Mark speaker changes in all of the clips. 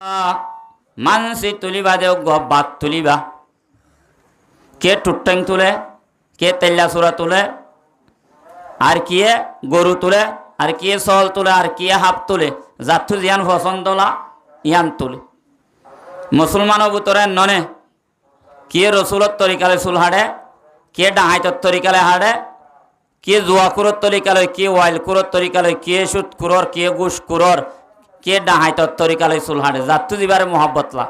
Speaker 1: মানসি তুলিবা দেও বাঘ তুলিবা, কে টুট্টাং তুলে, কে তেল্লা চূড়া তুলে, আর কিয়ে গরু তুলে, আর কিয়ে চল তুলে, আর কিয়ে হাফ তুলে, যাত্থু জিয়ান পছন্দলা ইয়ান তুলে। মুসলমানও ভিতরে ননে কিয়ে রসুলত তরিকালে চুল হাড়ে, কে ডাহাইতর তরিকালে হাড়ে, কে জুয়াকুরর তরিকালে, কে ওয়াইলকুরর তরিকালে, কে সুৎকুরর, কে ঘুষকুরর, কে ডাহাইতর তরিকালে চুল হাড়ে, যাত্থু দিবারে মোহাব্বতলা।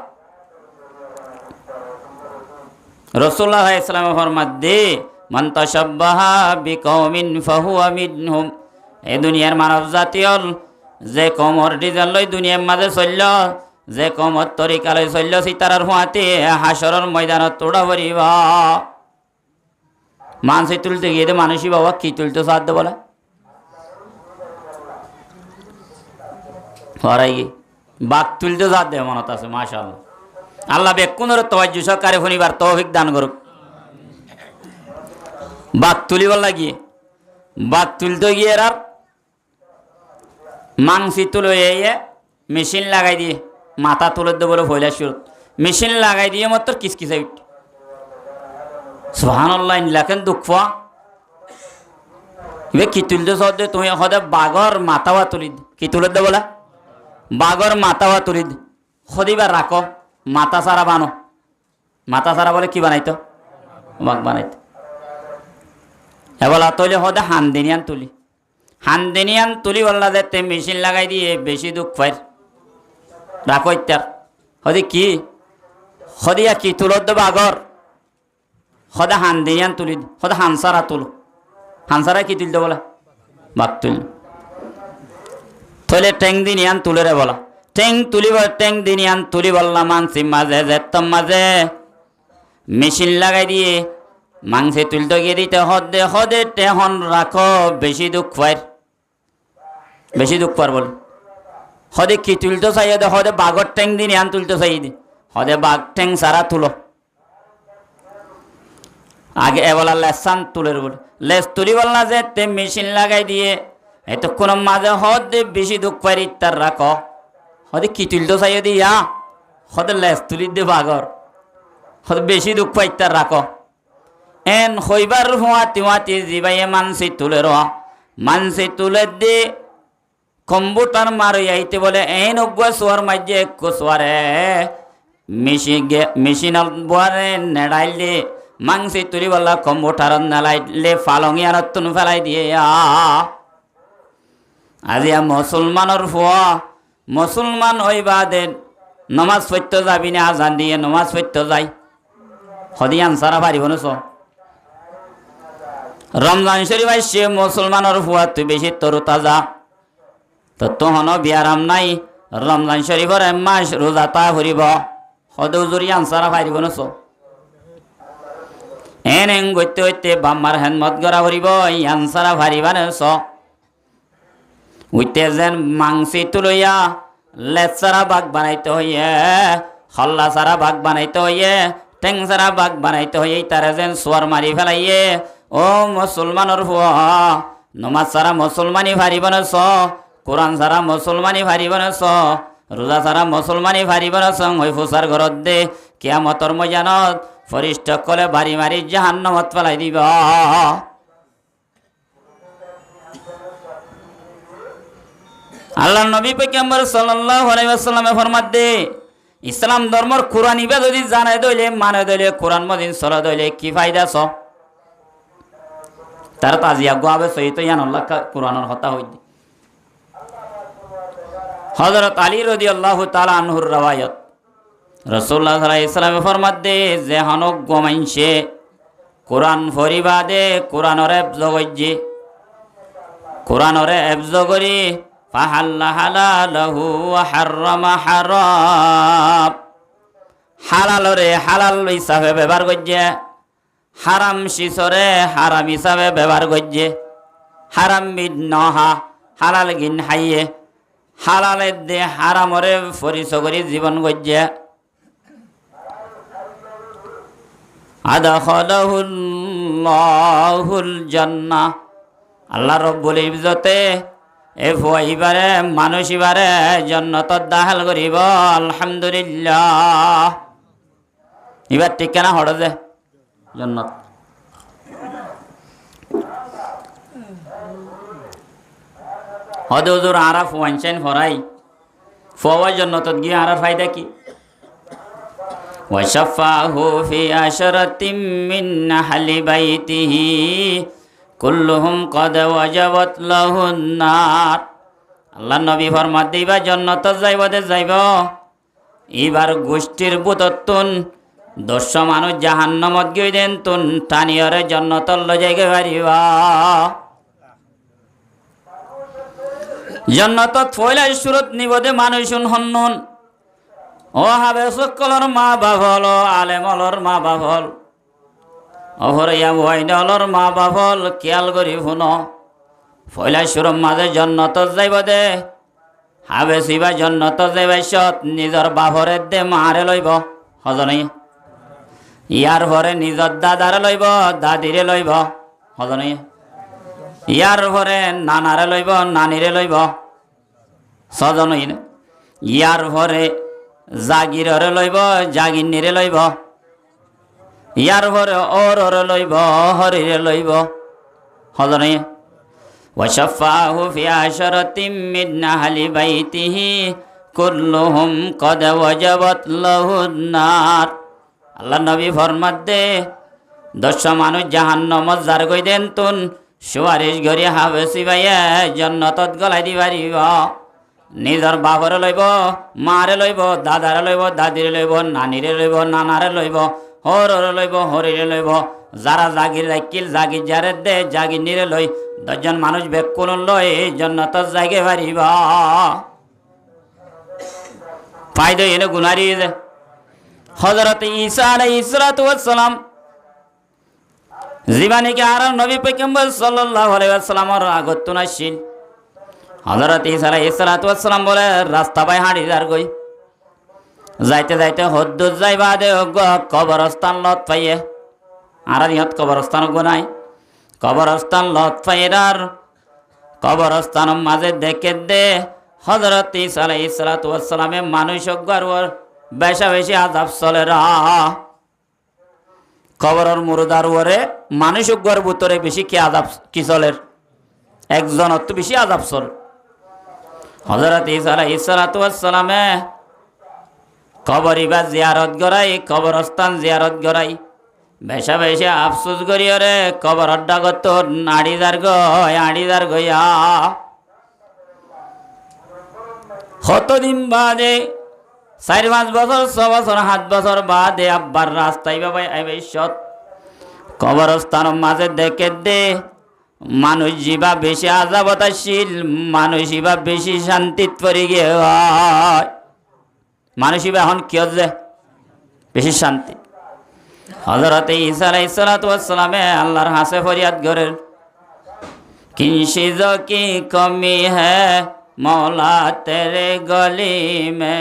Speaker 1: রাসূলুল্লাহ ইসলামে ফরমাত দে মান তাশাব্বাহা বিকওমিন ফাহুয়া মিনহুম। এই দুনিয়ার মানব জাতীয় যে কমর ডিজাইন লই দুনিয়ার মাঝে চলল, যে কমর তরিকা লই চলল, সিতারার হুয়াতে হাসরের ময়দানত তোড়া ভরিবা। মানসি তুলতে গিয়ে মানুষই বাবা কি তুলতে সাধ্য বলে হরাই গিয়ে বাঘ তুলতে সাধ্য মনত আছে। মাশাআল্লাহ, আল্লাহ বেকুনের তওয়াজ্জু সহকারে শুনিবার তৌফিক দান করুক। বাঘ তুলিবার লাগিয়ে বাঘ তুলতে গিয়ে আর মাংসি তুলে মেশিন লাগাই দিয়ে মাথা তুলে দেবো বলে ভইলা শুরু মেশিন লাগাই দিয়ে মাত্র কিসকিসাই উঠ। সুবহানাল্লাহ, লেখেন দুঃখ এ কি তুলতে সদ্য তুমি সদে বাঘর মাথাওয়া তুলি কি তুলে দে বলা বাঘর মাথাওয়া তুলি সদিবার রাখো মাথা সারা বানো, মাথা সারা বলে কি বানাইতো বাঘ বানাইতো। এবার তৈলে হদে হানদিনিয়ান তুলি, হানদিনিয়ান তুলি বললা যে মেশিন লাগাই দিয়ে বেশি দুঃখ পাই রাখো ইত্যার হদি কি সদিয়া কি তুলত দেবো আগর সদা হানদিনিয়ান তুলি সদা হানসারা তুলো, হানসারা কি তুলতে বলা বাঘ তুল তৈলে ট্যাং দিনিয়ান তুলে রে বলা ট্যাং তুলিব ট্যাং দিনিয়ান তুলি বললাম মানসি মাঝে যেতম মাঝে মেশিন লাগাই দিয়ে মাংসে তুলতে গিয়ে দিতে হদে হদে টেহন রাখো বেশি দুঃখ পাই বেশি দুঃখ পার বল হদে কি তুলতে চাই দে হদে বাঘর ট্যাং দিনিয়ান তুলতে চাই দে হদে বাঘ ট্যাং সারা তুলো আগে এবলা লেসান তুলের বলে লেস তুলি বল না যে তে মেশিন লাগাই দিয়ে এতক্ষণ মাঝে হদে বেশি দুঃখ পাই তার রাখো হদে কি তুলতে চাই দিয়া হদে লেস তুলি দে বাঘর হদে বেশি দুঃখ পাই তার রাখো এন হইবার হুয়াতি হুয়াতি জিবাইয়ে মানসি তুলে রোয়া মানসি তুলে দে কম্পিউটার মারি আইতে বলে এন অগুয়া সোয়ার মাঝে কুসওয়ারে মেশিন বুয়ারে নেড়াইলে মাংসি তুলি বললা কম্পিউটার নেলাইলে ফালঙি আর তুন ফেলাই দিয়ে আজিয়া মুসলমানের ফুয়া মুসলমান হইবা দে নমাজ পড়তে যাবি না আজান দিয়ে নমাজ পড়তে যাই হদিয়ান সারা পারিব না রমজান শরীফ আসছে মুসলমানের ফুয়া তুই বেশি তরু তাজা তো তহন বিয়ারাম নাই রমজান শরীফের মাস রোজা তা ভরিব সদৌজুরি আনসারা পারিব না এন এং গইতে হইতে বাম্মার হেনমত গড়া ভরিব আনসারা ভারিবা না উইতে যেন মাংসি তুলইয়া লেচারা বাঘ বানাইতে হইয়ে হল্লা সারা বাঘ বানাইতে হইয়ে টেং সারা বাঘ বানাইতে হইয়ে তারা যেন সোয়ার মারি ফেলাইয়ে ও মুসলমানের ফুয়া নমাজ সারা মুসলমানি ভারিব না কোরআন সারা মুসলমানি ভারিব না রোজা সারা মুসলমানি ভারিব না হই ফুসার ঘরত দে কিয়ামতর ময়দানত ফরিষ্ট কলে বাড়ি মারি জাহান্নামত ফেলাই দিব। আল্লাহ নবী পয়গম্বর সাল্লাল্লাহু আলাইহি ওয়াসাল্লামে ফরমাত দে ইসলাম ধর্মর কোরআন ইবা যদি জানাই দইলে মানে দইলে কোরআন মদিন চলা দইলে কি ফায়দা তার তাজিয়া গোয়াবে সহিত ইয়ানুল্লাহ কোরআনের কথা হই হযরত আলী রাদিয়াল্লাহু তাআলা আনহুর রওয়ায়াত রাসূলুল্লাহ সাল্লাল্লাহু আলাইহি ওয়াসাল্লাম ফরমাত দে যে হনক গোমাইনছে কোরআন ফরিবা দে কোরআনরে জগজ্জি কোরআনরে এবজগরি ফাহাল্লা হালালহু ওয়া হারামা হারাম হালালরে হালাল হিসাবে ব্যবহার করছে হারাম শিসরে হারাম হিসাবে ব্যবহার করছে হারাম বিনহা হালাল গিন হাইয়ে হালালের দে হারামরে ফরিসগরি জীবন করছে আদাখালাহুল্লাহুল জান্নাহ আল্লাহ রাব্বুল ইজ্জতে এ ফুয়াইবারে মানুষ ইবারে জান্নাতত দাখিল করিব আলহামদুলিল্লাহ। এবার ঠিক কেনা হড় যে জান্নাত হদে হুজুর আরা ফুয়াইনছেন ফরাই ফুয়ার জান্নাতত গিয়ে আরা ফায়দা কি? ওয়াশাফাহু ফি আশরাতিম মিন আহলি বাইতিহি কুল্লুহুম কদ ওয়াজাবাত লাহুন নার। আল্লাহ নবী ফরমাত দিবা জান্নাত যাইব দে যাইব। এবার গোষ্ঠীর বুততুন 200 মানুষ জাহান্নামত গিয়ে দেন তুন টানিয়রে জান্নাতর ল যাইগে পারিবা। জান্নাতত ফয়লাই সুরত নিবদে মানুষুন হন্নুন। ও হাবে সকলর মা বাপ হল, আলেম হলর মা বাপ হল, অহরিয়া ওয়াইনলর মা বাপ হল, খেয়াল করি শুন ফয়লাই সুরম মাঝে জান্নাতত যাইব দে। হাবে সিবা জান্নাতত যাইবা সত নিজর বাপরে দে মারে লইব হজনি। ইয়ার পরে নিজর দাদারে লইব দাদিরে লইব হজনি। ইয়ার পরে নানারে লইব নানিরে লইব সজনই। ইয়ার পরে জাগিররে লইব জাগিনীরে লইব। ইয়ার পরে অররে লইব হরিরে লইব হজনি। ওয়াশাফাহু ফি আশরাতিম মিন আহলি বাইতিহি কুল্লুহুম কদ ওয়াজাবাত লাহুন নার। আল্লাহ নবী ফরমাত দে 200 মানুষ জাহান্নামত যার গই দেন তুন সুয়ারিশ গরি হাবেসি ভাইয়া জান্নাতত গলাই দি পারিব। নিজর বাপরে লইব মারে লইব দাদারে লইব দাদিরে লইব নানিরে লইব নানারে লইব হররে লইব হরিরে লইব। যারা জাগির রাখিল জাগির যারে দে জাগির নিরে লই 10 জন মানুষ বেকুল লই জান্নাতত যাইগে পারিব। ফায়দা এনে গুনারি হযরত ঈসা আলাইহিস সালাতু ওয়াস সালাম জীবানীকে আর নবী পয়গম্বর সাল্লাল্লাহু আলাইহি ওয়াসাল্লামের আগত নাছিল। হযরত ঈসা আলাইহিস সালাতু ওয়াস সালাম বলে রাস্তা বাই হাঁটি যার গই যাইতে যাইতে হদ্দুর যাইবা দে কবরস্থান লত পাইয়ে আর ইহত কবরস্থান গোনাই কবরস্থান লত পাইরার কবরস্থান মাঝে দেখে দে হযরত ঈসা আলাইহিস সালাতু ওয়াস সালামে মানুষ গরওর বেশা বেশি আযাব চলে রা। কবরের মুরদার ওরে মানুষ গর ভিতরে বেশি কি আযাব কি চলের একজন তো বেশি আযাব চল। হযরত ঈসা আলাইহিস সালাতু ওয়াস সালামে কবরিবা জিয়ারত গরাই কবরস্থান জিয়ারত গরাই বেশা বেশি আফসোস করিয়রে কবরর ডাগত আড়িদার গয়া কতদিন বাদে 4-5 বছর 6 বছর 7 বছর বাদে আব্বার রাস্তায় বাবা আইবেশত কবরস্থান মাঝে দেখে দে মানুষ জীবা বেশি আযাবত আসিল মানুষ জীবা বেশি শান্তিত পড়ে গে মানুষ জীবা এখন কিয় যে বেশি শান্তি। হযরত ঈসা আলাইহিস সালাতু ওয়াস সালামে আল্লাহর হাসে ফরিয়াদ করেন কিনশিজ কি কমি হ্যায় মৌলা তেরে গলি মে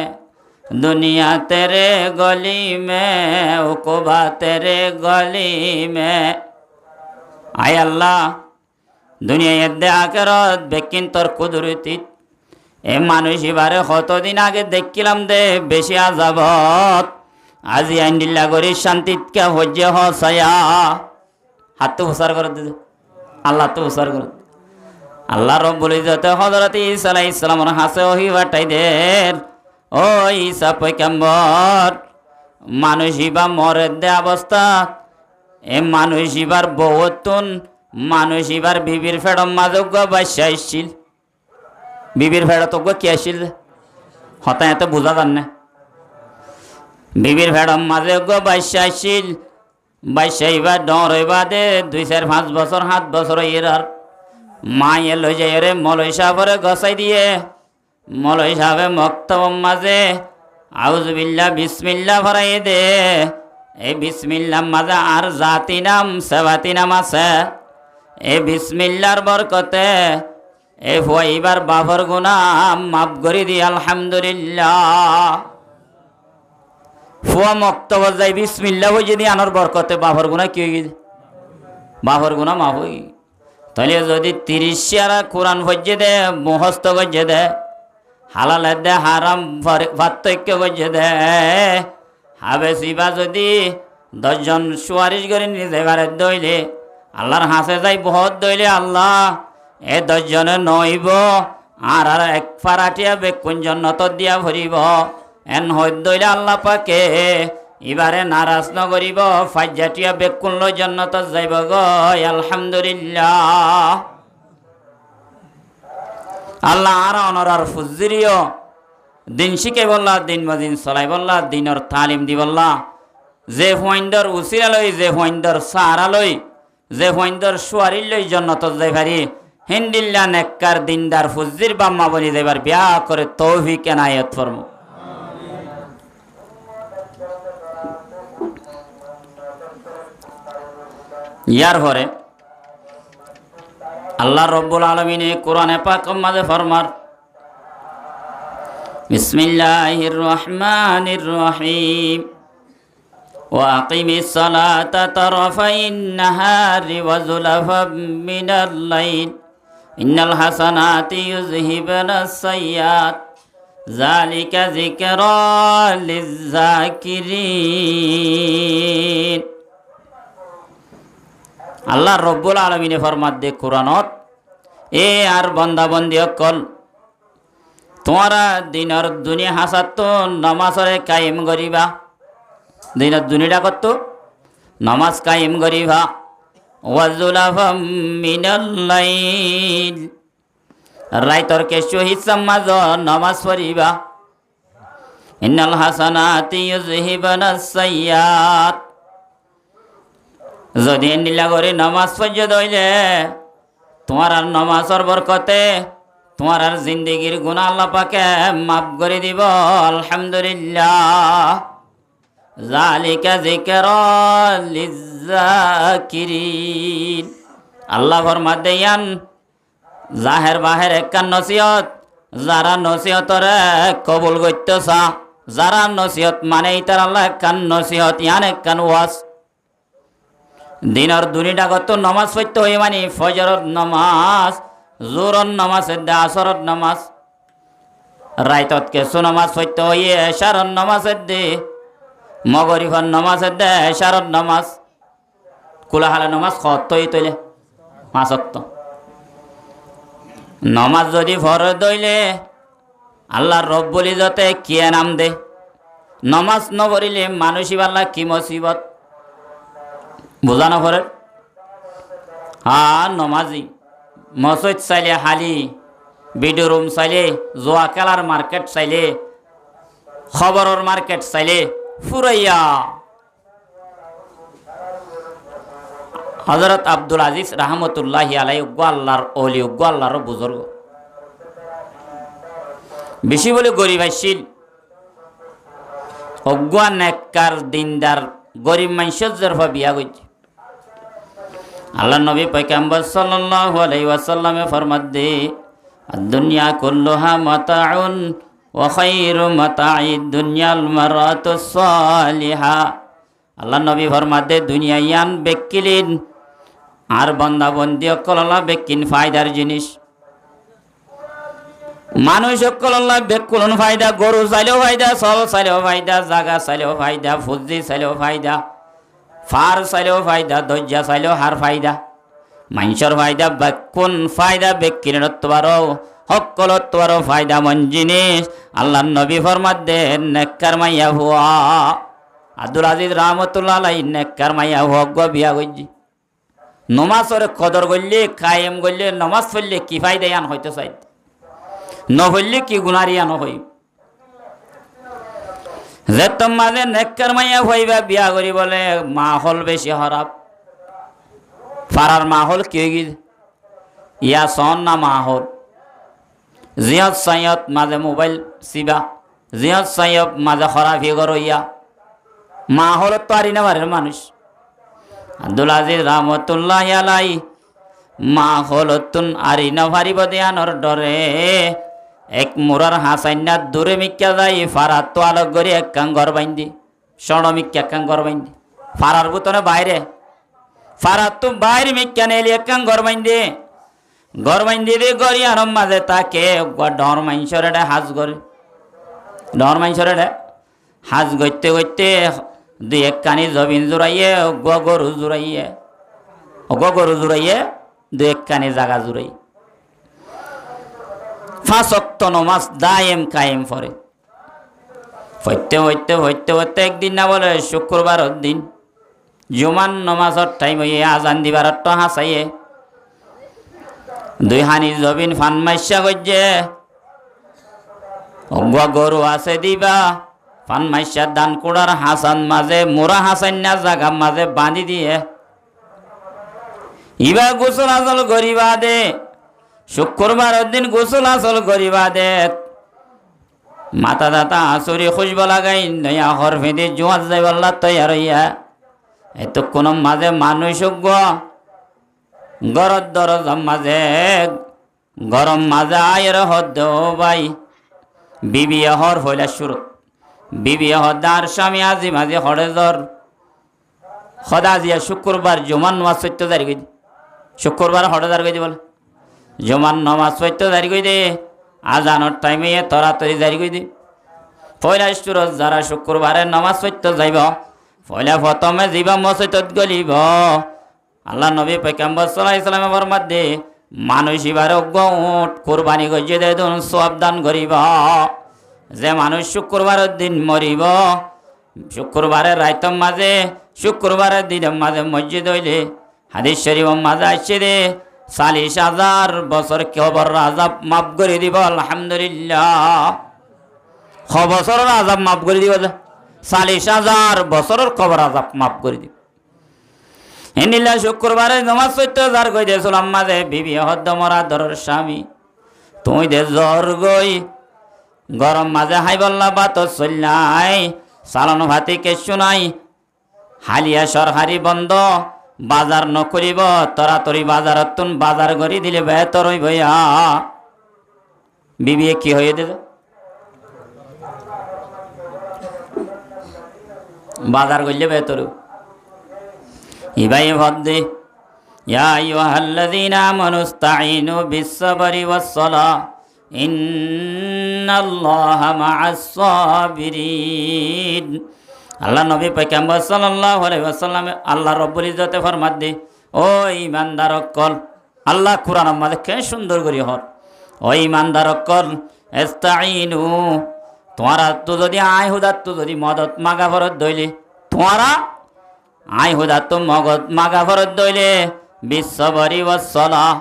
Speaker 1: दुनिया तेरे गली में उकुबा तेरे गली में। आय अल्लाह दुनिया यद्दे आखिरत बेकिन तोर कुदरतीत ए मानुष এবারে কতদিন আগে দেখিলাম দে বেশি আযাবত আজি আইন্দিল্লা গরি শান্তিত কে হজ্জে হসায়া হাত তো উসার করে দে আল্লাহ তো উসার করে আল্লাহ রব্বুল ইজ্জত হযরত ঈসা আলাইহিস সালামের হাসে ওহি বাটাই দেন ও ঈসা পয়গম্বর মানুষিবা মরে দে অবস্থা এ মানুষিবার বহুতুন মানুষিবার বিবির ফেড়ম মাঝে বাসা আসছিল বিবির ফেড়া তো কি আসছিল হতা এত বোঝা যান না বিবির ফেড়ম মাঝে বাসা আসছিল বাসা এবার ডর হইবা দে 2-4-5 বছর 7 বছর এরার মায়ে লই যায় রে মলয় সাহেবরে গসাই দিয়ে মৌলভী সাহেবে মক্তব মাঝে আউযুবিল্লাহ বিসমিল্লাহ ভরাই দে এই বিসমিল্লাহ মাঝে আর জাতি নাম সেবাতি নাম আছে এই বিসমিল্লাহর বরকতে এই ফুয়াইবার বাপর গুনাহ মাফ করে দি আলহামদুলিল্লাহ। ফুয়া মক্তব যাই বিসমিল্লাহ হই যদি আনার বরকতে বাপর গুনাহ কি হই বাপর গুনাহ মাফ হই তাহলে যদি 30 সিয়ারা কোরআন ভজ্জে দে মুখস্থ গজ্জে দে হালালের দে হারাম পার্থক্য গজ্জে দে হাবে শিবা যদি 10 জন সুয়ারিশ করে নিজে বারে দইলে আল্লাহর হাসে যাই বহুত দইলে আল্লাহ এ 10 জনে নইব আর এক ফারাটিয়া বেকুন জন্নত দিয়া ভরিব এন হইত দইলে আল্লাহ পাকে এবারে নারাজ নগরিব ফাজ্জাটিয়া বেকুন লই জন্নত যাইব গো আলহামদুলিল্লাহ। আল্লাহ আর অনরার ফুজিরিও দিন শিখে বললা দিন মদিন চলাই বললা দিনর তালিম দি বললা যে হুয়াইন্দর উসিরা লই যে হুয়াইন্দর সাহারা লই যে হুয়াইন্দর সুয়ারি লই জন্নত যাই পারি হিন্দিল্লা নেককার দিনদার ফুজির বাম্মা বনি যাইবার বিয়া করে তৌফিক এনায়েত ফরমু। ইয়ার পরে আল্লাহ রব্বুল আলামিন কোরআনে পাক মাঝে ফরমার বিসমিল্লাহির রহমানির রহিম ওয়া আকিমিস সালাতা তারাফাইন নাহারি ওয়া যুলাফাম মিনাল লাইল ইন্নাল হাসানাতি ইউযহিবানাস সাইয়্যাত যালিকা যিকরা লিয-যাকিরিন। আল্লাহ রব্বুল আলামিনে ফরমাত দে কোরআনত এ আর বান্দা বন্দি অকল তোমারা দিনের দুনিয়া হাসাত তো নমাজরে কায়েম করিবা দিনের দুনিয়াটা কত নমাজ কায়েম করিবা ওয়াজুলাফাম মিনাল লাইল রাইতর কিছু হিস্সা মাঝ নমাজ পড়িবা ইন্নাল হাসানাতি ইউযহিবানাস সাইয়্যাত যদি নিলা করে নমাজ পড়ে দইলে তোমার আর নমাজের বরকতে তোমার আর জিন্দেগির গুনাহ আল্লাহ পাকে মাফ করে দিব আলহামদুলিল্লাহ। যালিকা যিকরা লিয-যাকিরিন। আল্লাহ ফরমাত দেয়ান জাহের বাহের একখান নসিহত যারা নসিহতরে কবুল করতেছা যারা নসিহত মানে তার আল্লাহ একখান নসিহত ইয়ান একখান ওয়াজ দিনের দুনিটা কত নমাজ পড়তে হই মানে ফজরত নমাজ জোরন নমাজ দে আসরত নমাজ রাইতত কিছু নমাজ পড়তে হই এশারত নমাজ দে মগরিফর নমাজ দে এশারত নমাজ কুলাহালা নমাজ কতই তৈলে 5 ওয়াক্ত নমাজ যদি ফরজ দইলে আল্লাহ রব্বুল ইজ্জতে কি নাম দে নমাজ নপড়িলে মানুষই আল্লাহ কি মুসিবত বোঝানো পরে নমাজি মসজিদ চাইলে হালি ভিডিও রুম চাইলে জোয়া খেলার মার্কেট চাইলে খবরের মার্কেট চাইলে ফুরাইয়া হযরত আব্দুল আজিজ রাহমাতুল্লাহি আলাইহি আল্লাহর ওলি আল্লাহর বুজুর্গ বেশি বলে গরিব আইছিল অজ্ঞা নেককার দিনদার গরিব মানুষের জরফা বিয়া হইছে আল্লাহ নবী পয়গম্বর সাল্লাল্লাহু আলাইহি ওয়াসাল্লামে ফরমাত দে দুনিয়া কুল্লুহা মাতাউন ওয়া খায়রু মাতাঈদ দুনিয়াল মারাতুস সালিহা। আল্লাহ নবী ফরমাত দে দুনিয়া ইয়ান বেকিলিন আর বান্দা বন্দি অকল বেকিন ফায়দার জিনিস মানুষ অকল বেকুলন ফায়দা গরু চাইলেও ফায়দা সল চাইলেও ফায়দা জাগা চাইলেও ফায়দা ফুজি চাইলেও ফায়দা ফার চাইলেও ফায়দা দরজা চাইলেও হার ফায়দা মানুষের ফায়দা বেকুন ফায়দা বেকিনত পারো সকলত পারো ফায়দা মন জিনিস আল্লাহ নবী ফরমাত দে নেককার মাইয়া হুয়া আব্দুল আজিজ রাহমাতুল্লাহ আলাইহি নেককার মাইয়া হুয়া গো বিয়া গজি নমাজের কদর করলে কায়েম করলে নমাজ পড়লে কি ফায়দা ইয়ান হইতে চাই নহইলে কি গুনারিয়ানো হই যে তোমাদের নেককার মাইয়া হইবা বিয়া করি বলে মাহল বেশি খারাপ ফারার মাহল কি হই ইয়া সন না মাহল জিয়ত সাইয়ত মাঝে মোবাইল সিবা জিয়ত সাইয়ব মাঝে খারাপ হি গর ইয়া মাহল তো আরি না বারের মানুষ আব্দুল আজিজ রাহমাতুল্লাহি আলাইহি মাহলতুন আরি না ভারি বদিয়ানোর ডরে এক মুরার হাসাইনা দূরে মিক্কা যাই ফারাত তো আলোক গরি এক কাঙ্গর বাইন্দি সড় মিক্কা কাঙ্গর বাইন্দি ফারার বুতনে বাইরে ফারাত তো বাইরে মিকানে এলিয়াকান ঘর বাইন্দে দে গড়ি আর মাঝে তাকে ডর মাইনসরে হাজ করে ডর মাইনসরে হাজ গইতে গইতে দুই এক কানি জবিন জোড়াইয়ে গরু জোড়াইয়ে দুই এক কানি জাগা জোড়াই 5 ওয়াক্ত নামাজ দায়েম কায়েম পড়ে হইতে একদিন না বলে শুক্রবার দিন জুমান নমাজর টাইম হইয়ে আজান দিবার হাসাইয়ে দুই হানি জবিন ফান মাইশা গজ্জে গরু আছে দিবা ফান মাইশা দান কুড়ার হাসান মাঝে মোরা হাসান না জাগা মাঝে বাঁধি দিয়ে ইবা গোসল আসল গরিবা দে শুক্রবার দিন গোসল আসল গরিবা দে মাথা দাতা আসরি খুশবা লাগাই নয়া হর ভেদে জোয়াজ যাই বললা তৈয়ার হইয়া এতক্ষণ মাঝে মানুষ গরদ দরজ মাঝে গরম মাঝে আয়ের হদ ভাই বিবি হর হইলা শুরু বিবি হদার স্বামী আজি মাঝে হরে জ্বর সদা জিয়া শুক্রবার জমান নামাজ 14 তারিখ শুক্রবার হরে জ্বর গই বলে জমান নামাজ 14 তারিখ দে আজানোর টাইমে তরাতরি জারি গই দে পয়লা সুরজ যারা শুক্রবারে নামাজ 14 যাইব পয়লা প্রথমে যাইবা মসজিদত গলিব আল্লাহ নবী পয়গম্বর সাল্লাল্লাহু আলাইহি ওয়াসাল্লাম ফরমাদে মানুষ এবারে উট কুরবানি গজে দে দন সওয়াব দান করিব যে মানুষ শুক্রবারের দিন মরিব শুক্রবারের রাইতম মাঝে শুক্রবারের দিনের মাঝে মসজিদ হইলে হাদিস শরীফ মাঝে আসছে দে 40,000 বছর কবর আযাব মাফ করে দিব আলহামদুলিল্লাহ বছরের আযাব মাফ করে দিব 40,000 বছরের কবর আযাব মাফ করে দিব এনিলা শুক্রবারে নামাজ 14,000 কই দেছিলাম মাঝে বিবি হদ্দ মরা দরর স্বামী তুই দে জ্বর গই গরম মাঝে হাই বল্লা বাত চললাই চালানো ভাতি কেশু নাই হালিয়া সরকারি বন্ধ বাজার নকরিব তরাতরি বাজারত বাজার গড়ি দিলে বেতর হইব বিবি কি হয়ে দিল বাজার করলে বেতর ইবাই ভদ্দে ইয়া আইয়ুহাল্লাযীনা আমানুস্তাঈনু বিস-সাবরি ওয়াস-সালাহ ইন্নাল্লাহা মা'আস-সাবিরিন আল্লাহ নবী পয়গম্বর সাল্লাল্লাহু আলাইহি ওয়াসাল্লাম আল্লাহ রাব্বুল ইজ্জতে ফরমাত দে ও ঈমানদার কল আল্লাহ কুরআনের মধ্যে কে সুন্দর করি হর ও ঈমানদার কল ইস্তাঈনু তোমরা তো যদি আয় হুদা তো যদি মদত মাগা ফরত দইলে তোমরা আয় হুদা তো মগত মাগা ফরত দইলে বিস-সাবরি ওয়াস-সালাহ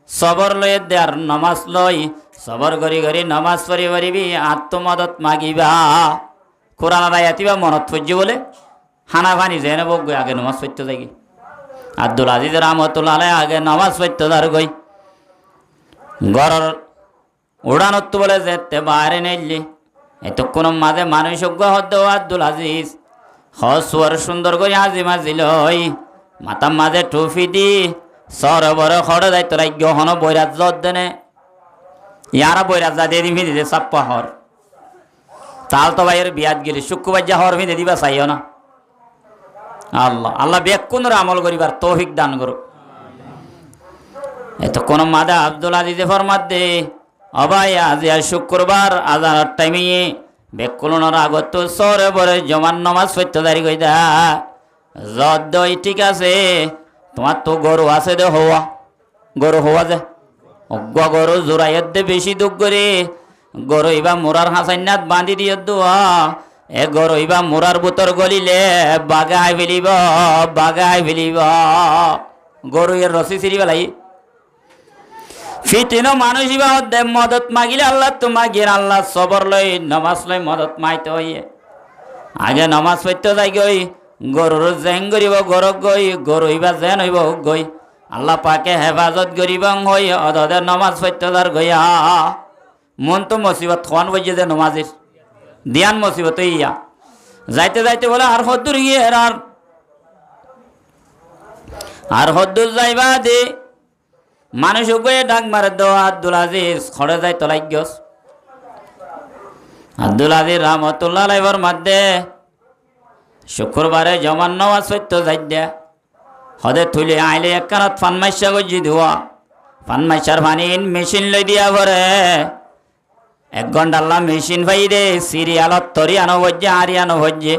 Speaker 1: সবর লয়ে দেয়ার নামাজ লই সবর গরি গরি নামাজ পড়ি পড়িবি আত্মমদত মাগিবা কোরআন আয়াতিবা মনত পড়ছে বলে হানা ভানি যেন বগ আগে নামাজ পড়তে যাই আব্দুল আজিজ রহমতুল্লাহ আলাইহি আগে নামাজ পড়তে দার গই গরর উড়ানত বলে যেতে বাইরে নেইলি এতক্ষণ মাঝে মানুষ হদ্দ আব্দুল আজিজ হসুয়ার সুন্দর করে আজিম আজিলই মাতার মাঝে টুফি দি সরবর খড়ে যাই তোরা গহন বৈরাজ জত দেনে ইয়ারা বৈরাজ যা দিয়ে দিবি দিতে চাপ্পা হর তাল তো ভাইয়ের বিয়াত গেলি শুক্রবার যা হর ভিদে দিবা চাইও না আল্লাহ আল্লাহ বেকুনের আমল করিবার তৌফিক দান করো এতক্ষণ মাদা আব্দুল আজিজে ফরমাত দে অবাই আজি আর শুক্রবার আজানের টাইমে বেকুলনের আগত সরে বরে জমান নামাজ পড়তে দাঁড়ি কই দা জদ দই ঠিক আছে তোমার তো গরু আছে দে হওয়া গরু হওয়া যে গরু জোড়াইয়ের দে বেশি দুঃখ করে গরু ইবা মোরার হাসাইনাত বাঁধি দিয়ে দোয়া এ গরু ইবা মোরার বুতর গলিলে বাগাই ফেলিব গরু এর রসি সিরি বেলাই ফিতিনো মানুষ ইবা দে মদত মাগিলে আল্লাহ তো মাগির আল্লাহ সবর লই নমাজ লই মদত মাইতে হইয়ে আগে নমাজ পড়তে যাই গই গরুর জেং করিব গরক গই গরু ইবা জেন হইব গই আল্লাহ পাকে হেফাজত করিব হই অদদের নমাজ পড়তে যার গইয়া মন তো মুসিবত খান বইছে যে নমাজের দিয়ান মুসিবত ইয়া যাইতে যাইতে বলে আর হদ্দুর গিয়ে আর হদ্দুর যাইবা দে মানুষ গিয়ে ডাক মারে দেওয়া আব্দুল আজিজ খড়ে যাই তোলাই গিয়স আব্দুল আজিজ রহমতুল্লাহ আলাইহির মধ্যে শুক্রবারে জমান নামাজ পড়তে যাই দে হদে তুলে আইলে একখানত ফান মাইসা গজি ধোয়া ফান মাইসার ফানিন মেশিন লই দিয়া পরে 1 ঘন্টা আল্লাহ মেশিন ভাই দে সিরিয়ালত তরি আনো ভজ্জে আরি আনো ভজ্জে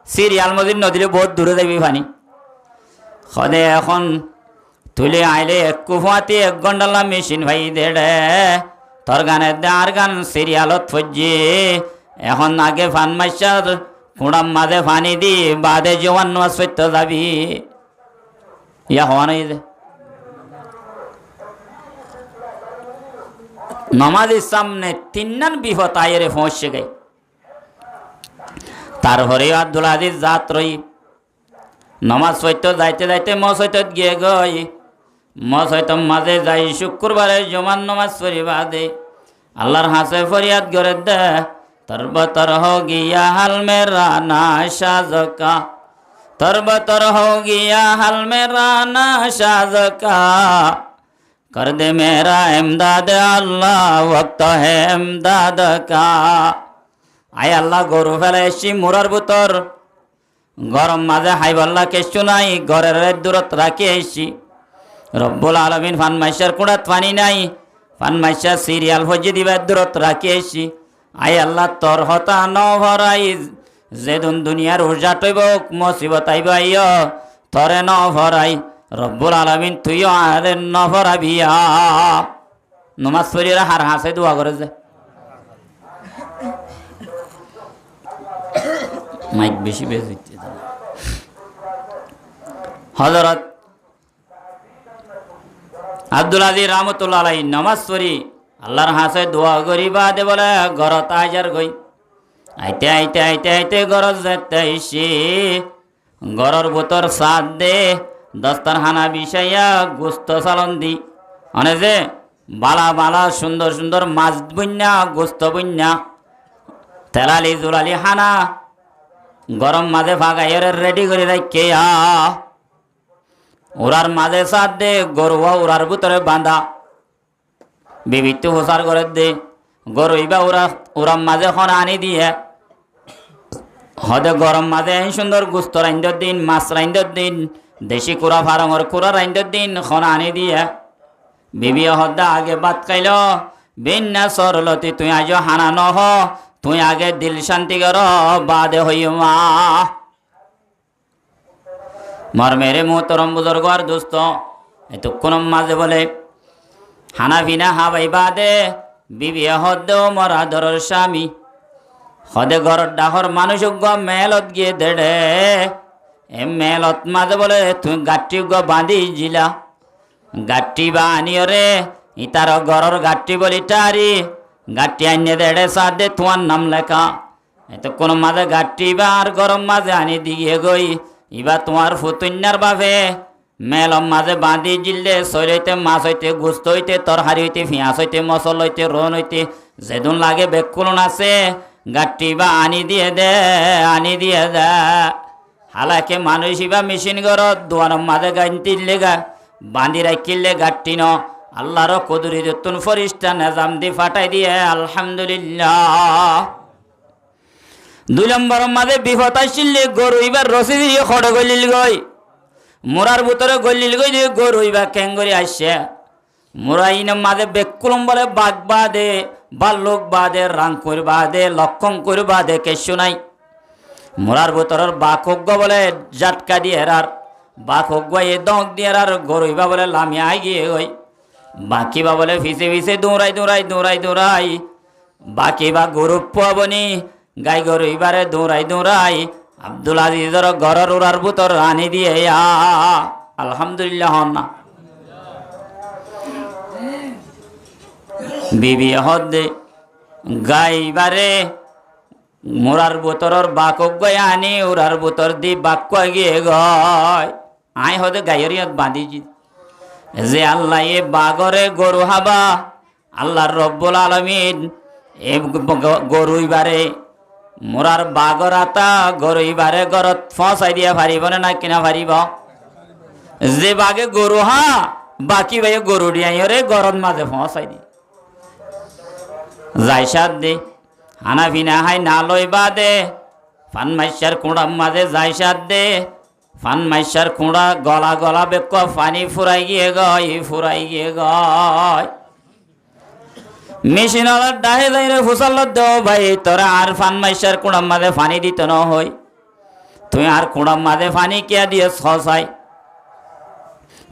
Speaker 1: সিরিয়াল মধ্যে নদীরে বহুত দূরে যাবি পানি হদে এখন তুলে আইলে এক কুফাতে 1 ঘন্টা আল্লাহ মেশিন ভাই দে তোর গানের দে আর গান সিরিয়ালত ভজ্জে এখন আগে ফান মাইসার কুড়াম মাঝে পানি দি বাদে জওয়ান নামাজ পড়তে যাবি ইয়া হওয়া নাই যে নমাজের সামনে 3 বিপদ আয়েরে পৌঁছে গে তারপরে আব্দুল আজিজ জাত রই নমাজ পড়তে যাইতে যাইতে মসজিদত গিয়ে গই মসজিদ মাঝে যাই শুক্রবারে জমান নমাজ পড়িবা দে আল্লাহর হাসে ফরিয়াদ করে দে तरबतर हो गया हल मेरा नाशाज का तरबतर हो गया हल मेरा नाशाज का कर दे मेरा इमदाद अल्लाह वक्त है इमदाद का आय अल्लाह गरु फेले एसছি মুরার ভিতর গরম মাঝে হাইবাল্লা কেছু নাই ঘরের দূরত রাখি এসছি রব্বুল আলামিন ফান মাইশার কুড়াত পানি নাই ফান মাইশা সিরিয়াল ভজি দিবার দূরত রাখি এসছি আয় আল্লাহ তোর হতা ন ভরাই যেদিন দুনিয়ার উর্জা টইব মুসিবত আইব আইয় তরে ন ভরাই রব্বুল আলামিন তুইও আরে ন ভরাবিয়া নমাজ পড়িরা হার হাসে দোয়া করে যে মাইক বেশি বেশি হযরত আব্দুল আজিজ রহমাতুল্লাহ আলাইহি নমাজ পড়ি আল্লাহর হাসে দোয়া করি বাদে বলে ঘরত আইজার গই আইতে আইতে আইতে আইতে ঘরত যেতে আইসি ঘরের ভিতর সাদ দে দস্তরখানা বিছাইয়া গোস্ত চালন দি মানে যে বালা বালা সুন্দর সুন্দর মাছ বন্যা গোস্ত বন্যা তেলালি জুলালি হানা গরম মাঝে ফাঁকাইয়ের রেডি করে রাখে ওরার মাঝে সাদ দে গরু ওরার ভিতরে বাঁধা বিবিত্য হোসার করে দে গরু ইবা ওরা মাঝে খন আনি দিয়ে হদে গরম মাঝে সুন্দর গুস্ত রাইন্দর দিন মাছ রাইন্দর দিন দেশি কুড়া ফারঙর কুড়া রাইন্দর দিন খন আনি দিয়ে বিবি হদ্দা আগে বাত খাইল বিন্না সরলতি তুই আজ হানা নহ তুই আগে দিল শান্তি কর বাদে হইও মা মর মেরে মোহতরম বুজুর্গ আর দোস্ত এতক্ষণ মাঝে বলে হানা বিনা হাবাই বাদে বিবি হদ্দে মর আদরের স্বামী হদে ঘর ডাহর মানুষ মেলত গিয়ে দেড়ে এ মেলত মাঝে বলে তুই গাঠি বাঁধি জিলা গাঠি বা আনিও রে ইতার ঘরের গাঠি বলি টারি গাঠি আনিয়ে দেড়ে সাদে তোমার নাম লেখা এত কোন মাঝে গাঠি বা আর গরম মাঝে আনি দিয়ে গই ইবা তোমার ফুতুন্যার বাপে মেলম মাঝে বাঁধি জিললে সৈর হইতে মাছ হইতে গুস্ত হইতে তরহারি হইতে পিঁয়াজ হইতে মশল হইতে রন হইতে যেদিন লাগে বেকুলন আছে গাঠি বা আনি দিয়ে দে হালাকে মানুষ ইবা মেশিন ঘরত দোয়ার মাঝে গাইলে বাঁধি রাখিলে গাঠি ন আল্লাহর কদুরি যতুন ফরিস্তা নেজাম দি ফাটাই দিয়ে আলহামদুলিল্লাহ 2 নম্বর মাঝে বিপদ আসলে গরু ইবার রসি দিয়ে খড়ে গলিল গই মোরার ভিতরে গলিল গই দিয়ে গরু ইবা কেঙ্গরি আসছে মোরা ইনে মাঝে বেকুলম বলে বাঘ বাদে বাল্যক বাদে রাঙ্কুর বাদে লক্ষণ করে বাদে কেশু নাই মোরার ভিতরের বাঘজ্ঞ বলে জাটকা দিয়ে আর বাঘজ্ঞ এ দক দিয়ে আর গরু ইবা বলে লামিয়া গিয়ে গই বাকি বা বলে ফিসে ফিসে দৌড়াই বাকি বা গরু পাবনি গাই গরু এবারে দৌড়াই আব্দুল আজিজর ঘরের ওরার ভিতর আনি দিয়ে আলহামদুলিল্লাহ না বিবি হদে গাই বারে মোরার ভিতরের বাকক গয় আনি ওরার ভিতর দি বাক্য গিয়ে গয় আই হদে গাইয়ের বাঁধিছি যে আল্লাহ এ বাগরে গরু হাবা আল্লাহর রব্বুল আলামিন এ গরু ইবারে মোরার বাগর আতা গরু ইবারে গরত ফসাই দিয়া পারিব না কিনা পারিব যে বাগে গরু হা বাকি ভাই গরু ডিয়াইরে গরত মাঝে ফসাই দি যাইসাদ দে হানা ভিনা হাই না লই বাদে ফান মাইশার কুড়াম মাঝে যাইসাদ দে ফান মাইশার কুঁড়া গলা গলা বেক পানি ফুরাই গিয়ে গয় মেশিনালার ডাহে যাইরে ফুসাল দেও ভাই তোরা আর ফান মাইশার কুঁড়ার মাঝে পানি দিতে ন হই তুই আর কুঁড়ার মাঝে পানি কিয়া দিয়ে সসাই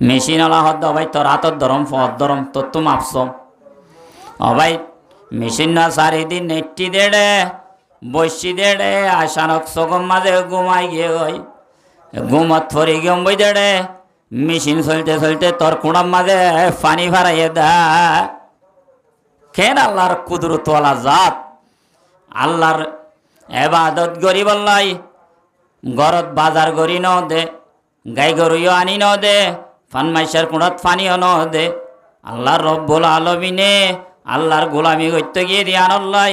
Speaker 1: মেশিনালা হদ ভাই তোর হাতর ধরম ফদ ধরম তোর তো মাপসম ও ভাই মেশিন না চারিদিন নেটটি দেড়ে বসি দেড়ে আসানক সগম মাঝে ঘুমাই গিয়ে গই ঘুমত ফরি গম বই দেড়ে মেশিন চলতে চলতে তোর কুঁড়ার মাঝে পানি ভরাইয়ে দা কেন আল্লাহর কুদরতওয়ালা জাত আল্লাহর এবাদত গরি বললাই গরত বাজার গরি ন দে গাই গরুও আনি ন দে ফান মাইশার কুঁড়াত পানিও ন দে আল্লাহর রব্বুল আলমিনে আল্লাহর গোলামি করতে গিয়ে দিয়ান আল্লাহ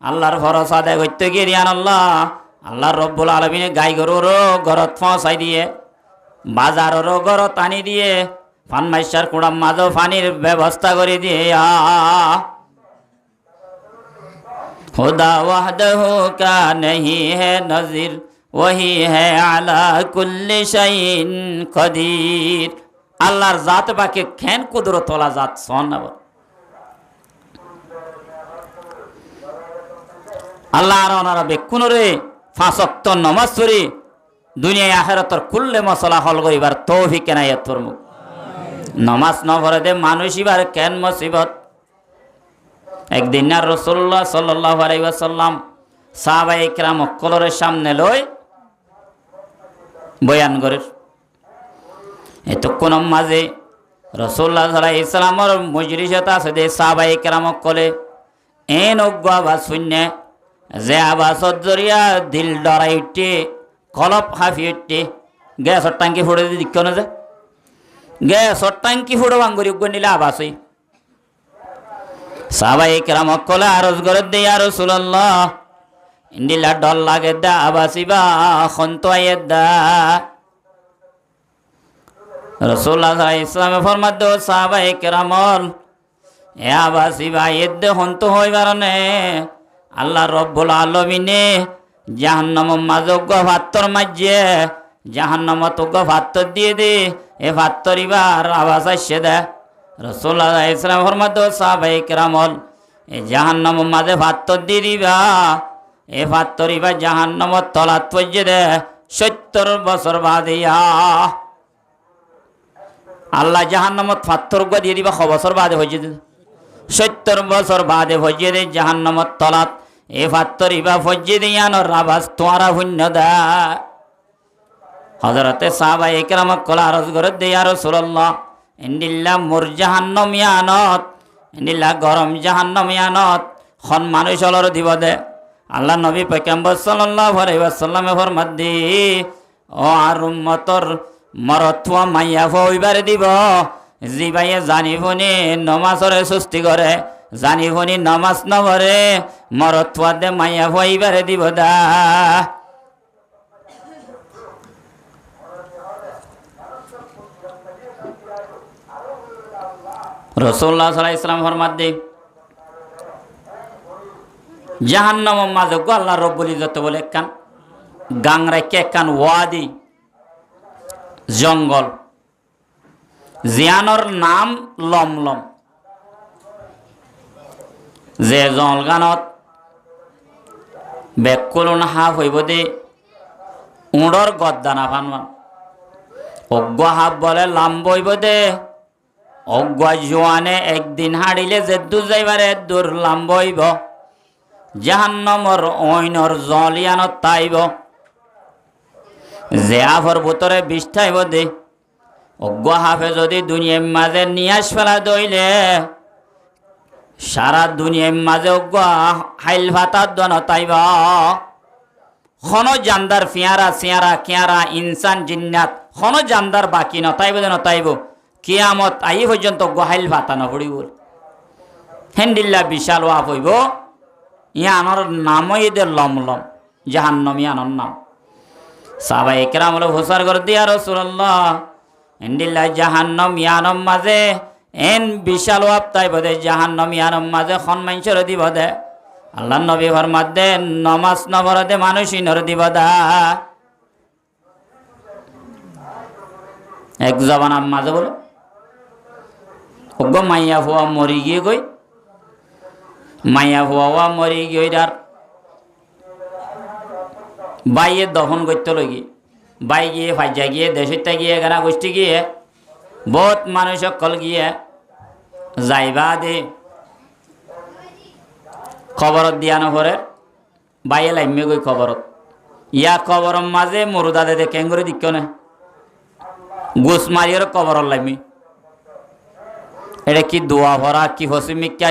Speaker 1: আল্লাহর ভরসা দেয় করতে গিয়ে দিয়ান আল্লাহ আল্লাহর রব্বুল আলমিনে গাই গরুরও গরত পৌঁছাই দিয়ে বাজারেরও গরত আনি দিয়ে ফান মাইশার কুঁড়ার মাঝেও পানির ব্যবস্থা করে দিয়ে खुदा वहदहू का नहीं है नज़ीर वही है आला कुल्ली शैइन कदीर আল্লাহর জাত বাকে খেন কুদরতওয়ালা জাত সন আল্লাহ আর ওনারা বেকুন রে 5 ওয়াক্ত নামাজ পড়ি দুনিয়া আখিরাতের কুল্লে মশলা হল করিবার তৌফিক এনায়েত ফরমুক নামাজ ন পড়ে দে মানুষইবার কেন মুসিবত একদিন না রাসূলুল্লাহ সাল্লাল্লাহু আলাইহি ওয়াসাল্লাম সাহাবায়ে কিরাম অকলরের সামনে লই বয়ান করে এতক্ষণ মাঝে রাসূলুল্লাহ সাল্লাল্লাহু আলাইহি ওয়াসাল্লামর মজলিসত আছে দে সাহাবায়ে কিরাম অকলে এন অজ্ঞা আওয়াজ শুনে যে আওয়াজত জরিয়া দিল ডরাই উঠে কলপ হাফি উঠে গ্যাসের টাঙ্কি ফুড়ে দিয়ে দিক্ষ না যে গ্যাসের টাঙ্কি ফুড়ে ভাঙ্গরি উগ্র নিলে আওয়াজ হই সাহাবায়ে কিরাম কলে আরজ করে দে ইয়া রাসূলুল্লাহ ইন্দিলা ডল লাগে দা আবাসিবা খন্তয়ে দা রাসূলুল্লাহ সাল্লাল্লাহু আলাইহি ওয়াসাল্লাম ফরমাদ দো সাহাবায়ে কিরামল এ আবাসিবা এদ হন্ত হইবারনে আল্লাহ রব্বুল আলামিনে জাহান্নাম মাজগ ভাত্তর মাঝে জাহান্নাম তোগ ভাত্তর দিয়ে দে এ ভাত্তরিবার আওয়াজ আসে দে রাসূলুল্লাহ সাল্লাল্লাহু আলাইহি ওয়াসাল্লাম ফরমাদ দো সাহাবায়ে কিরামল এ জাহান্নাম মাঝে ভাত্তর দিয়ে দিবা এ ভাত্তরিবা জাহান্নাম তলাত পর্যে দে 70 বছর বাদিয়া আল্লাহ জাহান্নামত ফাত্তর গা দিয়ে দিবা 6 বছর বাদে হয়ে যেতে 70 বছর বাদে হয়ে দে জাহান্নামত তলাত এ ফাত্তরিবা ফজ্জে দিয়ানোর আবাস তোয়ারা শূন্য দা হযরতে সাহাবায়ে কিরাম কল আরজ করে দে ইয়া রাসূলুল্লাহ ইন্দিল্লা মুর জাহান্নাম ইয়ানত ইন্দিল্লা গরম জাহান্নাম ইয়ানত খন মানুষ হলর দিব দে আল্লাহ নবী পয়গম্বর সাল্লাল্লাহু আলাইহি ওয়াসাল্লামে ফরমাদ দি ও আর উম্মতর মরতওয়া মাইয়া হইবার দিব জিবাইয়ে জানিবনি নমাজরে সুস্তি করে জানিবনি নামাজ নবরে মরতওয়া দে মাইয়া হইবার দিব দা রাসূলুল্লাহ সাল্লাল্লাহু আলাইহি ওয়াসাল্লাম ফরমাদ দে জাহান্নাম মাঝে গো আল্লাহ রব্বুল ইজ্জত বলে কান গাংরা কে কান ওয়াদি জঙ্গল জিয়ানোর নাম লমলম যে জলগানত বেকুলন হাফ হইব দে উড়র গদ্দানা ফানমান অজ্ঞ হাফ বলে লাম্ব হইব দে অজ্ঞ জোয়ানে একদিন হাড়িলে যে দূর যাইবারে দূর লাম্ব হইব জাহান্নামর ঐনর জলিয়ানত তাইব যে আফর ভিতরে বিষ্ঠাইব দে অজ্ঞ হাফে যদি দুনিয়ার মাঝে নিয়াস ফেলা দইলে সারা দুনিয়ার মাঝে অজ্ঞ হাইল ভাতার দন তাইব খন জান্দার ফিয়ারা সিয়ারা কিয়ারা ইনসান জিন্নাত খন জান্দার বাকি নতাইব দে নতাইব কিয়ামত আই পর্যন্ত অজ্ঞ হাইল ভাতা নপড়িব হেন্দিল্লা বিশাল ওয়াপ হইব ইয়ানোর নামই দে লমলম জাহান্নাম ইয়ানোর নাম সাহাবায়ে কিরাম হলো হুসার করে দিয়া রাসূলুল্লাহ ইন্দিল্লা জাহান্নাম ইয়ানোর মাঝে এন বিশাল ওয়াপ তাইব দে জাহান্নাম ইয়ানোর মাঝে খন মাইনসর দিব দে আল্লাহ নবী ফরমাদ দে নমাজ নবর দে মানুষই নর দিব দা এক জবানার মাঝে বলে ওগো মাইয়া ফুয়া মরি গিয়ে গই, মাইয়া ফুয়া মরি গিয়ে আর বাইয়ে দফন করতে লগি, বাই গিয়ে ফাইজা গিয়ে দেশটা গিয়ে গানা গোষ্ঠী গিয়ে বহুত মানুষ সকল গিয়ে যাইবা দে খবরত দিয়ানো পরে বাইয়ে লাইমে গই খবরত ইয়া খবর মাঝে মরুদা দে কেন করে দিক্ষ না গোস মারিয়ার খবর লাইমি এটা কি দোয়া ভরা কি হসিমিকা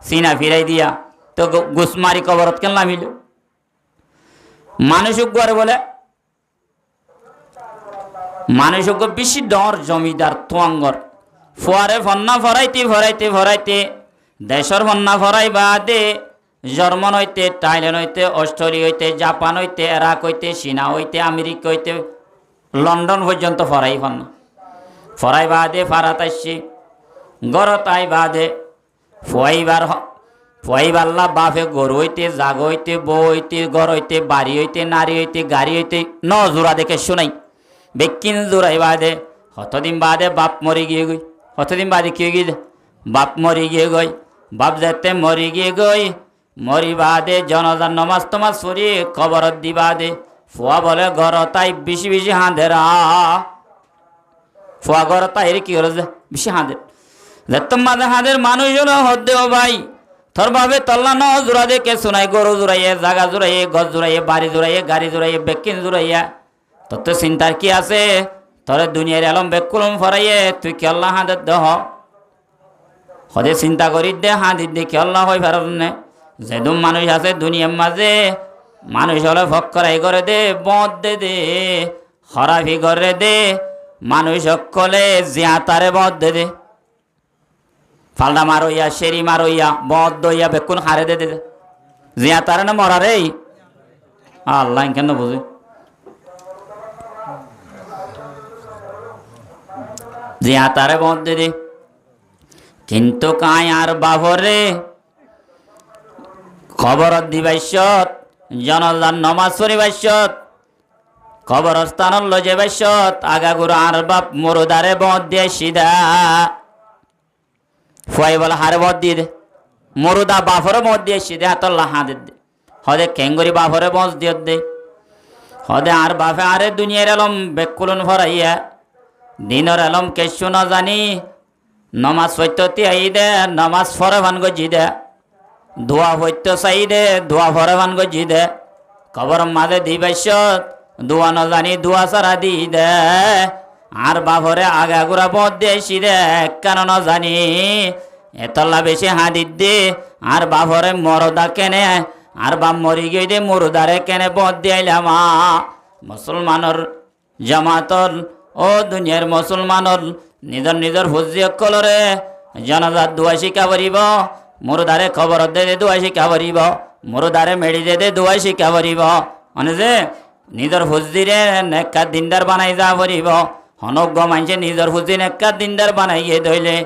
Speaker 1: সিনা ফিরাই দিয়া তো গোস মারি খবরত কেন লামিল মানুষ ঘরে বলে মানুষ বেশি ডর জমিদার তোয়াঙ্গর ফুয়ারে ফন্না ফরাইতে ফরাইতে ফরাইতে দেশর ফন্না ফরাই বাদে জার্মান হইতে থাইল্যান্ড হইতে অস্ট্রেলিয়া হইতে জাপান হইতে ইরাক হইতে চীনা হইতে আমেরিকা হইতে লন্ডন পর্যন্ত ফরাই ফন্না ফরাই বাদে ফারাত আসছি গড়ত আই বাদে ফুয়াইবাল্লা বাপে গরু হইতে জাগ হইতে বউ হইতে গড় হইতে বাড়ি হইতে নারী হইতে গাড়ি হইতে ন জোড়া দেখে শোনাই বেকিন জোড়াই বাদে হতদিন বাদে বাপ মরি গিয়ে গই হতদিন বাদে কি গিয়ে বাপ মরি গিয়ে গই বাপ যেতে মরি গিয়ে গই মরি বাদে জনজার নমাজ টমাজ পড়ি খবরত দি বাদে ফুয়া বলে ঘর তাই বেশি বেশি হাঁধেরা ফুয়া ঘর তাই কি হলো যে বেশি হাঁধের যে তোমাদের হাঁধের মানুষ হলো হদ্দেও ভাই তোর ভাবে তল্লা ন জোড়া দেখে শোনাই গরু জোড়াইয়ে জাগা জোড়াইয়ে গছ জোড়াইয়ে বাড়ি জোড়াইয়ে গাড়ি জোড়াইয়ে বেকিন জোড়াইয়া তোর তো চিন্তার কি আছে তোর দুনিয়ার আলম বেকুলম ফরাইয়ে তুই কি আল্লাহ হাঁদের দেহ সদে চিন্তা করি দে হাঁদির দে কি আল্লাহ হয় ফেরত নে যেদুম মানুষ আছে দুনিয়ার মাঝে মানুষ হলে ফক্করাই করে দে বদ দে হরাফি করে দে মানুষ সকলে জিয়া তারে বদ দে ফালদা মারইয়া সেরি মারইয়া বদ দইয়া বেকুন হারে দে জিয়া তারে না মরারে আল্লাহ কেন বুঝি জিয়া তারে বদ দে কিন্তু কাই আর বাবরে খবর দিবাইছত জনজান নমাজ পড়িবাইছত কবরস্থান লজে বাইছত আগাগুর আর বাপ মরুদারে বদ দিয়ে সিধা ফুয়াই বলে হারে বদ দিয়ে দে মরুদা বাফরে বদ দিয়ে সিধে হাতল্লা হাঁদে দে হদে কেঙ্গরি বাফরে বস দিয়ে দে হদে আর বাফে আরে দুনিয়ার এলম বেকুলন ভরাইয়া দিনের এলম কেশু না জানি নমাজ পড়তে আই দে নমাজ ফরে ভান গজি দে ধোয়া পড়তে চাই দে ধোয়া ফরে ভান গজি দে খবর মাঝে দিবাইছত দোয়া ন জানি দোয়া সারা দি দে আর বাপরে আগাগুড়া বদ দেশি দে কেন ন জানি এতলা বেশি হাঁদির দে আর বাপরে মরদা কেনে আর বাপ মরি গই দে মরুদারে কেনে বদ দিলাম মুসলমানর জামাতর ও দুনিয়ার মুসলমানর নিজর নিজর হুজিয়ক কলরে জনজাত দোয়া শিকা পারিব মরুদারে খবর দে দোয়া শিকা পারিব মরুদারে মেড়ি দে দোয়া শিকা পারিব মানে যে নিজর হুজিরে নেকা দিনদার বানাই যা পারিব হনজ্ঞ মানছে নিজর হুজি নেকা দিনদার বানাই গিয়ে ধইলে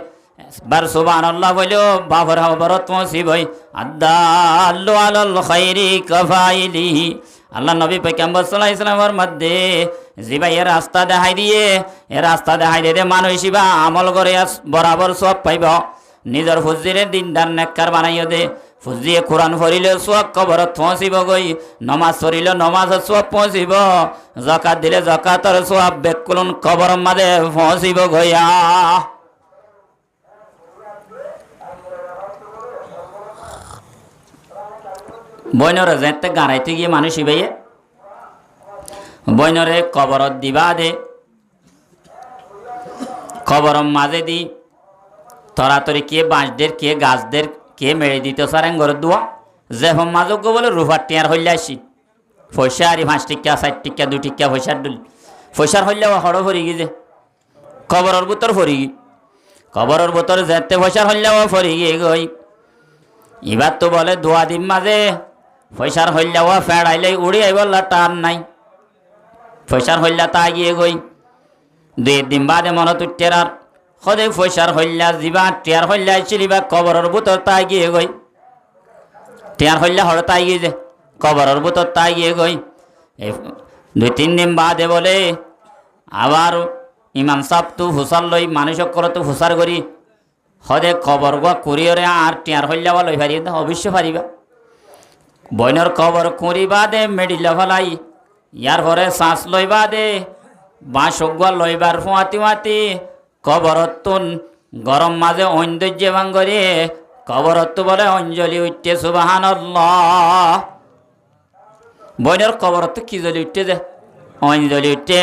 Speaker 1: বার সুবহানাল্লাহ বলিও বাবর খবরত পৌঁছিবই আদাল্লু আলাল খাইরি কাফাইলিহি আল্লাহ নবী পয়গম্বর সাল্লাল্লাহু আলাইহি ওয়াসাল্লামের মধ্যে জিবাই এর রাস্তা দেখাই দিয়ে এর রাস্তা দেখাই দিয়ে মানুষ শিবা আমল করে বরাবর সব পাইব নিজের ফুজিরে দিনদার নেককার বানাইও দে ফুজিয়ে কোরআন পড়িলে সব কবরত পৌঁছিব গই নমাজ পড়িলে নমাজ সব পৌঁছিব যাকাত দিলে যাকাতর সব বেকুলন কবর মাঝে পৌঁছিব গইয়া বইনরে যেতে গাড়াইতে গিয়ে মানুষ শিবাইয়ে বইনরে কবরত দিবা দে কবর মাঝে দি তরাতরি কে বাঁশদের কে গাছদের কে মেরে দিতে সারেন ঘর দোয়া যে মাঝক বলে রুফার টিয়ার হইলে আসি পয়সা আর 5 টিকা 4 টিকা 2 টিকা পয়সার ডুল পয়সার হইলে হড় ফরি গিয়ে কবরের ভিতর ফরি গি কবরের ভিতর যেতে পয়সার হইলে ফরি গিয়ে গই এবার তো বলে দোয়া দিন মাঝে পয়সার হইলে ফেড়াইলে উড়ি আইব টান নাই পয়সার হইলা তা গিয়ে গই 2 দিন বাদে মনে তুটের আর সদে পয়সার হইলা যা টিয়ার হইলা চিলিবা কবরের ভিতর তাই গিয়ে গই টিয়ার হইলা হড় তাই গিয়ে যে কবরের ভিতর তাই গিয়ে গই 2-3 দিন বাদে বলে আবার ইমান সাপ তু হুসার লই মানুষক করে তো হুসার করি হদে খবর গা কুরিয়রে আর টিয়ার হইলাবা লই পারি অবশ্য পারিবা বইনর খবর কুড়িবা দে মেডিলা ফেলাই ইয়ার পরে শ্বাস লইবা দে বাঁশক গা লইবার ফুয়াতি মাতি কবরতুন গরম মাঝে ঐন্দর্য ভাঙ্গরে কবরত বলে অঞ্জলি উঠতে সুবহানাল্লাহ বইনের কবরত কি জলি উঠতে যে অঞ্জলি উঠতে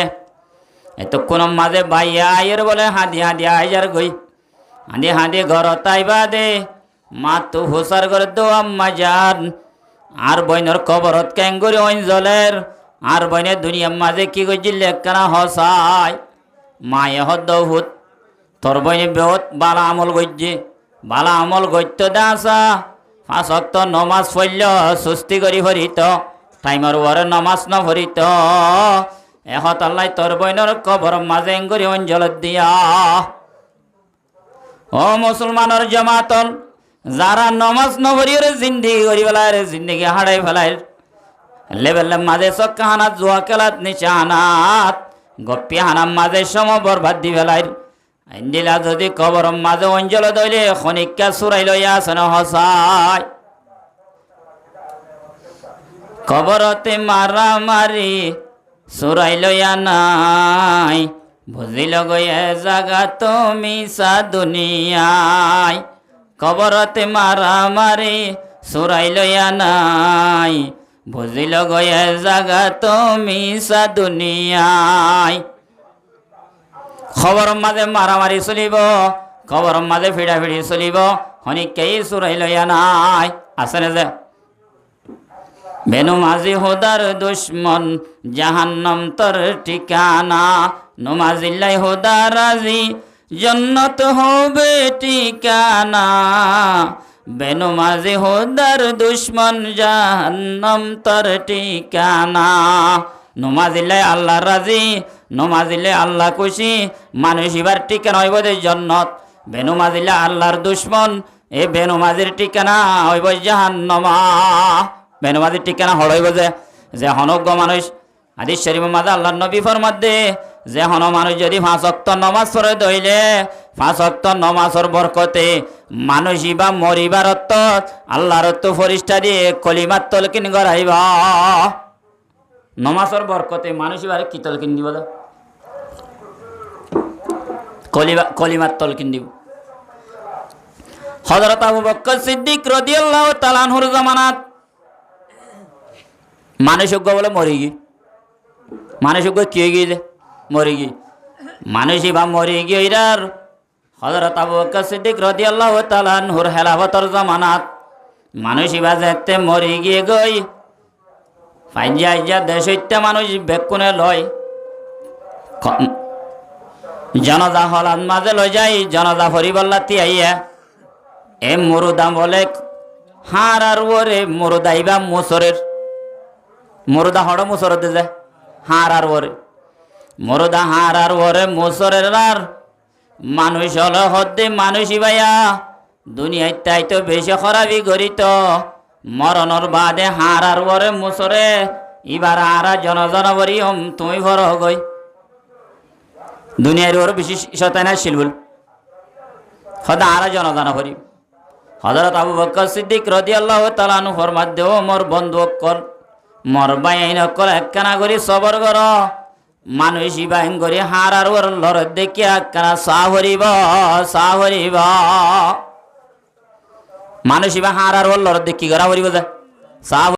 Speaker 1: এতক্ষণ মাঝে বাইয়া আয়ের বলে হাঁদি হাঁদি আইজার গই হাঁদি হাঁদি ঘর তাইবা দে মা তু হুসার করে দো আম্মা যান আর বইনের কবরত ক্যাঙ্গুরি অঞ্জলের আর বইনে দুনিয়ার মাঝে কি করছি লেখানা হসাই মায়ে হদ্দহুত তোর বইনে বহুত বালা আমল করছে বালা আমল গত্য দাসা 5 ওয়াক্ত নমাজ পড়ল সুস্থি করি ভরিত টাইমর ওয়ারে নমাজ ন ভরিত এহত আল্লাহ তোর বইনের কবর মাঝে এঙ্গুরি অঞ্জল দিয়া ও মুসলমানের জামাতন যারা নমাজ ন ভরিয়ে জিন্দিগি করি ফেলায় রে জিন্দিগি হারাই ফেলায় লেবেল মাঝে চক্কা হানাত জুয়া খেলাত নিচা হানাত গপ্পি হানার মাঝে সম বরবাদ দি ফেলায় আইন্দিলা যদি কবর মাঝে অঞ্জল দইলে খনিকা চুরাই লইয়া আসন হসাই কবরতে মারা মারি চুরাই লইয়া নাই বুঝিল গয়ে জাগা তুমি সা দুনিয়ায় কবরতে মারা মারি চুরাই লইয়া নাই বুঝিল গয়ে জাগা তুমি সা দুনিয়ায় খবর মাঝে মারামারি চলিব খবর মাঝে ফিড়া ফিড়ি চলিব হনিকেই চুরাই লইয়া নাই আছে না যে বেনু মাঝি হুদার দুশ্মন জাহান্নাম তোর ঠিকানা নমাজিল্লাই হুদা রাজি জন্নত হবে ঠিকানা বেনু মাঝি হুদার দুশ্মন জাহান্নাম তোর ঠিকানা নমাজিল্লাই আল্লাহ রাজি নমাজিলে আল্লাহ খুশি মানুষ এবার ঠিকানা হইব যে জন্নত বেনুমাজিলে আল্লাহর দুশ্মন এ বেনুমাজির ঠিকানা হইব জাহান্নামা বেনুমাজির ঠিকানা হইব যে হনজ্ঞ মানুষ হাদিস শরীফ মাঝে আল্লাহর নবী ফরমাত দে যে হন মানুষ যদি 5 ওয়াক্ত নামাজ পড়ে দইলে 5 ওয়াক্ত নামাজের বরকতে মানুষ ইবা মরিবার অর্থ আল্লাহর তো ফরিস্তা দিয়ে কলিমাত তলকিন গড়াইবা নমাজের বরকতে মানুষ এবারে কি তলকিন দিব কলিমাত তলকিন দিব হযরত আবু বকর সিদ্দিক রাদিয়াল্লাহু তাআলা আনহুর জামানাত মানুষজ্ঞ বলে মরি গি মানুষজ্ঞ কি হয়ে গিয়ে মরি গি মানুষই বা মরি গিয়ার হযরত আবু বকর সিদ্দিক রাদিয়াল্লাহু তাআলা আনহুর খেলাফতের জামানাত মানুষই বা যেতে মরি গিয়ে গই ফাইজা ইজা দেশইতে মানুষ বেকুনে লয় জনজা হলান মাঝে লই যাই জনজা ফরিবল্লাতি আইয়া এ মুরুদা বলে হার আর ওরে মুরুদা ইবা মুসরের মুরুদা হড় মুসরতে যায় হার আর ওরে মুরুদা হার আর ওরে মুসরের আর মানুষ হলো হদ্দে মানুষই ভাইয়া দুনিয়ায় তাই তো বেশি খরাবি গরিত মরণর বাদে হার আর ওরে মুসরে এবার আরা জন বরি তুমি ভর গই দুনিয়ার ওর বেশি শতানা শিলবুল সদা আরা জন ভরি হযরত আবু বকর সিদ্দিক রাদিয়াল্লাহু তাআলা আনহু ফরমাত দেও মোর বন্ধু অকল মোর বাইন অকল একখানা করি সবর কর মানুষ বাইন করি হার আর ওর লর দেখি একখানা সাহরিব মানুষ হার আর ওর লর দেখি করা ভরিব যা